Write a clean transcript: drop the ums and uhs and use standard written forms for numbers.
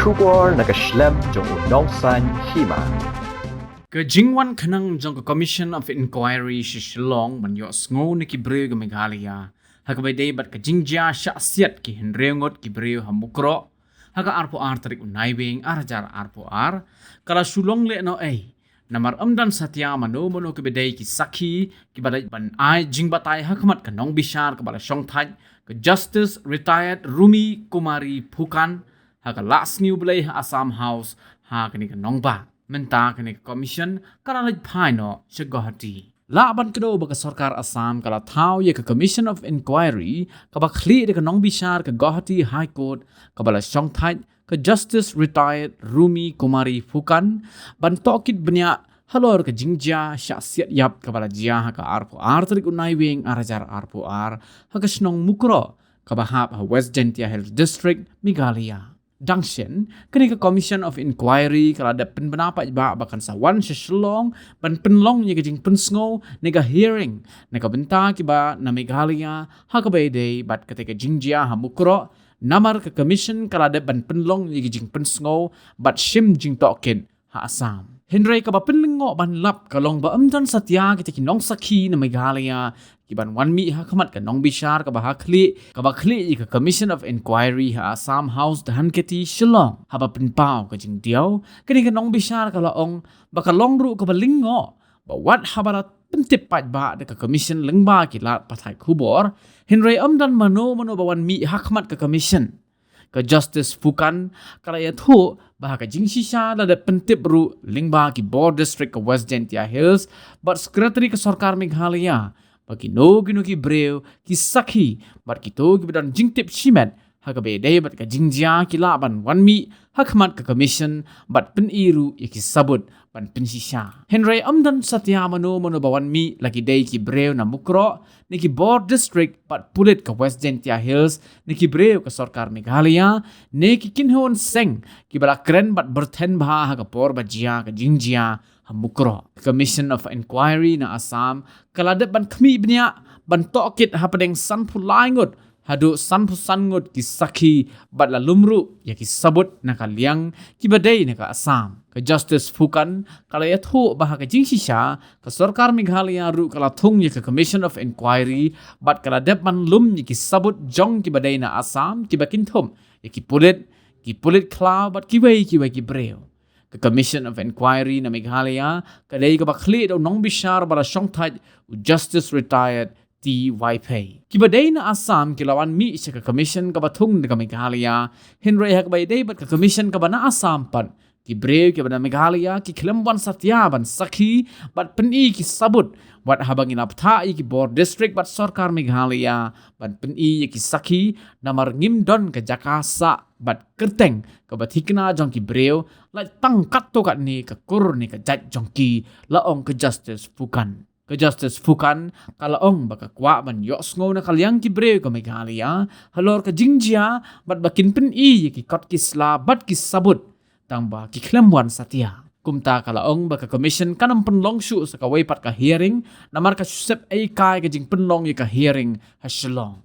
Shubor na kashlem jong unongsan hima. Kajingwan kanang jong Commission of Inquiry si Shillong manyo sngo ni Kibreo ga Meghalaya. Hakabay day bat kajingja siya asyat ki henreongot Kibreo hamukro. Haka arpo tarik unaywing arajar arpo kala Shulong le no ay. Namar amdan satya mano kibeday ki sakhi kibalay ban ay jingbatay hakamat kanong bishar kabala syong taj ka Justice Retired Rumi Kumari Phukan haka last new belay Assam House ha kani kanong ba. Menta kani commission karalaj paino sa Guwahati. Laban kado baga sarkar Assam kala tao ye ka Commission of Inquiry kabakli de kanong bishar ka Guwahati High Court kabala syong thaj ka Justice Retired Rumi Kumari Phukan bantokit banya halor ka jingja sya siat yap kabala jia ka arpo tarik unaywing arajar arpo haka snong mukro kabahap ha West Gentia Health District Meghalaya. Dangshen, kini ka Commission of Inquiry kala da penpenapa iba bakan sawan sa Shillong ban penlong ni kajing pensngo nega hearing nega benta kiba na Meghalaya hakabay day bat ketika jingjia hamukro namar ka Commission kala da ban penlong ni kajing pensngo bat shim jing token ha Assam. Henry ka ba penlengo ban lap kalong ba amdan satya kita kinong sakhi na Meghalaya kiban wanmi ha kamat ka nong bishar ka ba khli ka Commission of Inquiry ha Assam House dahan keti Shillong ha ba penpao ka jing diaw kini ka nong bishar ka laong baka longru ka ba lingo ba wat ha ba pentip pat ba de ka Commission lengba ki lat patai kubor Henry amdan mano ba wanmi ha kamat ka Commission ka Justice Phukan kala ya thu bah ka jing shisha la de pentip ru lingba ki board district ka West Gentia Hills but secretary ka sarkar Meghalaya bagi no ki breu ki sakhi bat ki to ki badan jingtip shimet hakabe day bat ka jingjia ki laban wanmi hakmat ka commission bat peniru ki sabut ban pensisha Henry amdan satya mano bawan mi lagi day ki breu na mukro ni ki board district bat pulit ka West Gentia Hills ni ki breu ka sarkar Meghalaya ne ki kinhon seng ki bala kren bat berten bha ka por bajia ka jingjia hamukro Commission of Inquiry na Assam kaladat ban khmi bnya ban tokit hapadeng sanpulaingot hadu sanpusangot ki sakhi bat la lumru ya ki sabut na kaliang ki badai na ka Assam ka Justice Phukan kala ya thu bah ka jingsisha ka sarkar Meghalaya ru kala thung ya ka Commission of Inquiry bat kala dep man lum ya ki sabut jong ki badai na Assam ki bakinthum ya ki pulit kla bat ki wei ki breu ka Commission of Inquiry na Meghalaya kadai ka bakhli daw nong bishar bara syong thaj Justice Retired T.Y.P. Kibaday na Assam kilawan mi siya ka Commission ka batung na ka Meghalaya Henry hakabay day bat ka Commission ka ba na Assam pan kibreu ki ba na Meghalaya ki kilamban satyaban sakhi bat peni ki sabut wat habang inapta ki board district bat sarkar Meghalaya bat peni ki sakhi namar ngimdon ka Jakasa bat kerteng ka bathikna jong ki breu la tangkat to kat ni ka kur ni ka jat jong ki laong ka Justice Phukan ka Justice Phukan kalaong baka kwa man yosngo na kalyang ki breu ka Meghalaya halor ka jingjia bat bakin peni ki kot kisla bat ki sabut tangba ki klemwan satya kumta kalaong baka commission kanang penlong shu sa kaway pat ka hearing namar ka susep ay kai ka jing penlong ka hearing ha Shillong